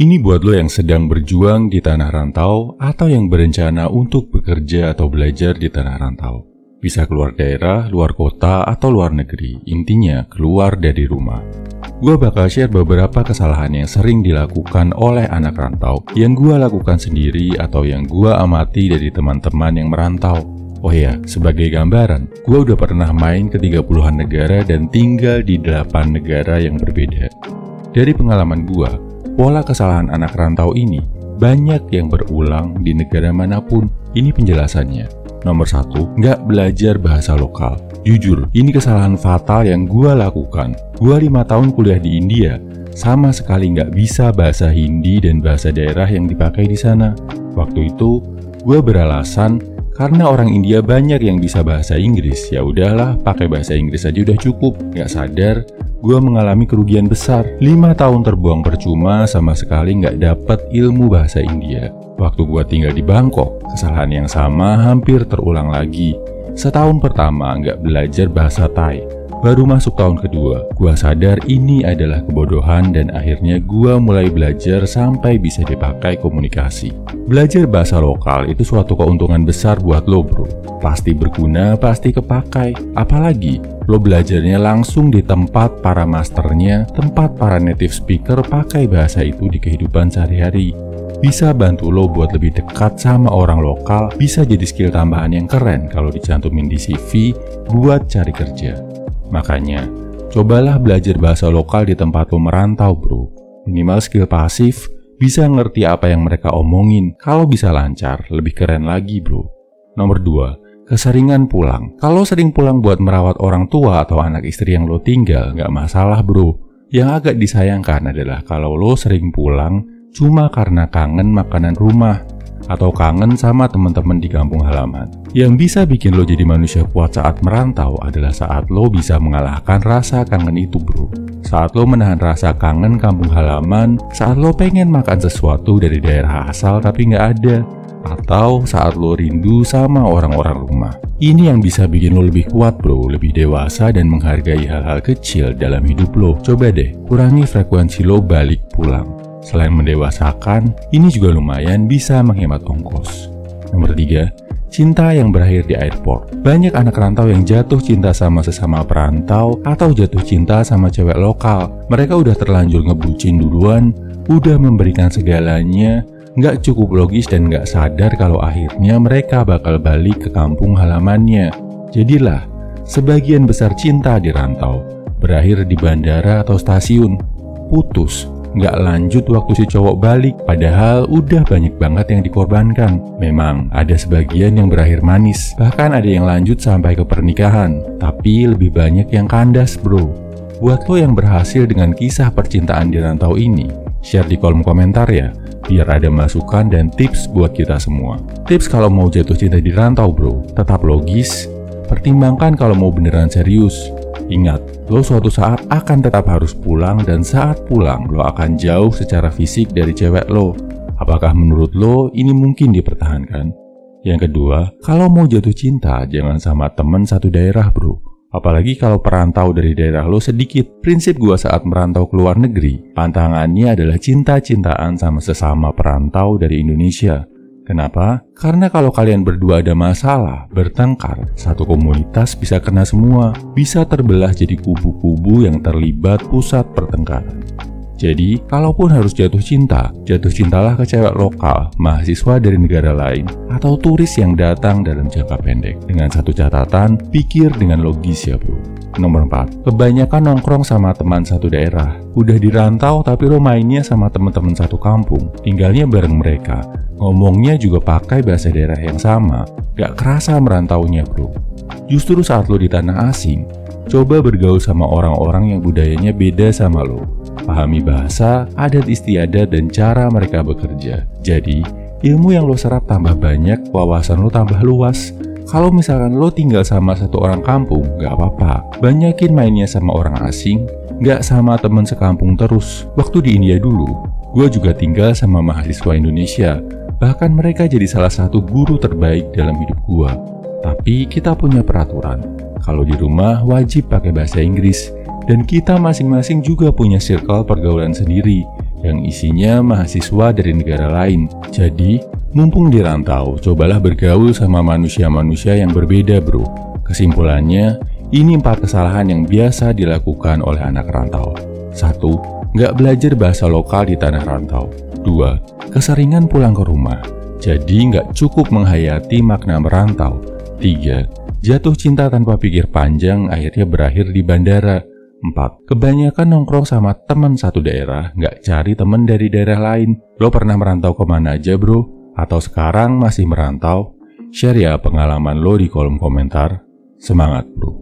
Ini buat lo yang sedang berjuang di tanah rantau atau yang berencana untuk bekerja atau belajar di tanah rantau. Bisa keluar daerah, luar kota, atau luar negeri. Intinya, keluar dari rumah. Gue bakal share beberapa kesalahan yang sering dilakukan oleh anak rantau, yang gue lakukan sendiri atau yang gue amati dari teman-teman yang merantau. Oh ya, sebagai gambaran, gue udah pernah main ke 30-an negara dan tinggal di 8 negara yang berbeda. Dari pengalaman gue, pola kesalahan anak rantau ini banyak yang berulang di negara manapun. Ini penjelasannya. Nomor 1, nggak belajar bahasa lokal. Jujur, ini kesalahan fatal yang gue lakukan. Gue 5 tahun kuliah di India, sama sekali nggak bisa bahasa Hindi dan bahasa daerah yang dipakai di sana. Waktu itu, gue beralasan karena orang India banyak yang bisa bahasa Inggris. Ya udahlah, pakai bahasa Inggris aja udah cukup. Nggak sadar, gue mengalami kerugian besar. 5 tahun terbuang percuma, sama sekali nggak dapet ilmu bahasa India. Waktu gue tinggal di Bangkok, kesalahan yang sama hampir terulang lagi. Setahun pertama nggak belajar bahasa Thai. Baru masuk tahun kedua, gue sadar ini adalah kebodohan dan akhirnya gue mulai belajar sampai bisa dipakai komunikasi. Belajar bahasa lokal itu suatu keuntungan besar buat lo bro. Pasti berguna, pasti kepakai. Apalagi lo belajarnya langsung di tempat para masternya, tempat para native speaker pakai bahasa itu di kehidupan sehari-hari. Bisa bantu lo buat lebih dekat sama orang lokal, bisa jadi skill tambahan yang keren kalau dicantumin di CV buat cari kerja. Makanya, cobalah belajar bahasa lokal di tempat lo merantau bro. Minimal skill pasif, bisa ngerti apa yang mereka omongin. Kalau bisa lancar, lebih keren lagi bro. Nomor 2, keseringan pulang. Kalau sering pulang buat merawat orang tua atau anak istri yang lo tinggal, nggak masalah bro. Yang agak disayangkan adalah kalau lo sering pulang cuma karena kangen makanan rumah atau kangen sama teman-teman di kampung halaman. Yang bisa bikin lo jadi manusia kuat saat merantau adalah saat lo bisa mengalahkan rasa kangen itu bro. Saat lo menahan rasa kangen kampung halaman, saat lo pengen makan sesuatu dari daerah asal tapi nggak ada, atau saat lo rindu sama orang-orang rumah. Ini yang bisa bikin lo lebih kuat bro, lebih dewasa dan menghargai hal-hal kecil dalam hidup lo. Coba deh, kurangi frekuensi lo balik pulang. Selain mendewasakan, ini juga lumayan bisa menghemat ongkos. Nomor 3, cinta yang berakhir di airport. Banyak anak rantau yang jatuh cinta sama sesama perantau atau jatuh cinta sama cewek lokal. Mereka udah terlanjur ngebucin duluan, udah memberikan segalanya, nggak cukup logis dan nggak sadar kalau akhirnya mereka bakal balik ke kampung halamannya. Jadilah, sebagian besar cinta di rantau berakhir di bandara atau stasiun, putus, nggak lanjut waktu si cowok balik, padahal udah banyak banget yang dikorbankan. Memang ada sebagian yang berakhir manis, bahkan ada yang lanjut sampai ke pernikahan, tapi lebih banyak yang kandas bro. Buat lo yang berhasil dengan kisah percintaan di rantau ini, share di kolom komentar ya, biar ada masukan dan tips buat kita semua. Tips kalau mau jatuh cinta di rantau bro, tetap logis, pertimbangkan kalau mau beneran serius. Ingat, lo suatu saat akan tetap harus pulang dan saat pulang lo akan jauh secara fisik dari cewek lo. Apakah menurut lo ini mungkin dipertahankan? Yang kedua, kalau mau jatuh cinta jangan sama temen satu daerah bro. Apalagi kalau perantau dari daerah lo sedikit. Prinsip gua saat merantau ke luar negeri, pantangannya adalah cinta-cintaan sama sesama perantau dari Indonesia. Kenapa? Karena kalau kalian berdua ada masalah, bertengkar, satu komunitas bisa kena semua, bisa terbelah jadi kubu-kubu yang terlibat pusat pertengkaran. Jadi, kalaupun harus jatuh cintalah ke cewek lokal, mahasiswa dari negara lain, atau turis yang datang dalam jangka pendek. Dengan satu catatan, pikir dengan logis ya bro. Nomor 4, kebanyakan nongkrong sama teman satu daerah. Udah dirantau tapi lo mainnya sama teman-teman satu kampung, tinggalnya bareng mereka, ngomongnya juga pakai bahasa daerah yang sama, gak kerasa merantaunya bro. Justru saat lo di tanah asing, coba bergaul sama orang-orang yang budayanya beda sama lo. Pahami bahasa, adat istiadat, dan cara mereka bekerja. Jadi, ilmu yang lo serap tambah banyak, wawasan lo tambah luas. Kalau misalkan lo tinggal sama satu orang kampung, gak apa-apa. Banyakin mainnya sama orang asing, gak sama temen sekampung terus. Waktu di India dulu, gue juga tinggal sama mahasiswa Indonesia. Bahkan mereka jadi salah satu guru terbaik dalam hidup gue. Tapi kita punya peraturan. Kalau di rumah wajib pakai bahasa Inggris. Dan kita masing-masing juga punya circle pergaulan sendiri yang isinya mahasiswa dari negara lain. Jadi, mumpung di rantau, cobalah bergaul sama manusia-manusia yang berbeda bro. Kesimpulannya, ini 4 kesalahan yang biasa dilakukan oleh anak rantau. 1. Nggak belajar bahasa lokal di tanah rantau. 2. Keseringan pulang ke rumah, jadi nggak cukup menghayati makna merantau. 3. Jatuh cinta tanpa pikir panjang, akhirnya berakhir di bandara. 4. Kebanyakan nongkrong sama teman satu daerah, nggak cari teman dari daerah lain. Lo pernah merantau kemana aja bro? Atau sekarang masih merantau? Share ya pengalaman lo di kolom komentar. Semangat bro!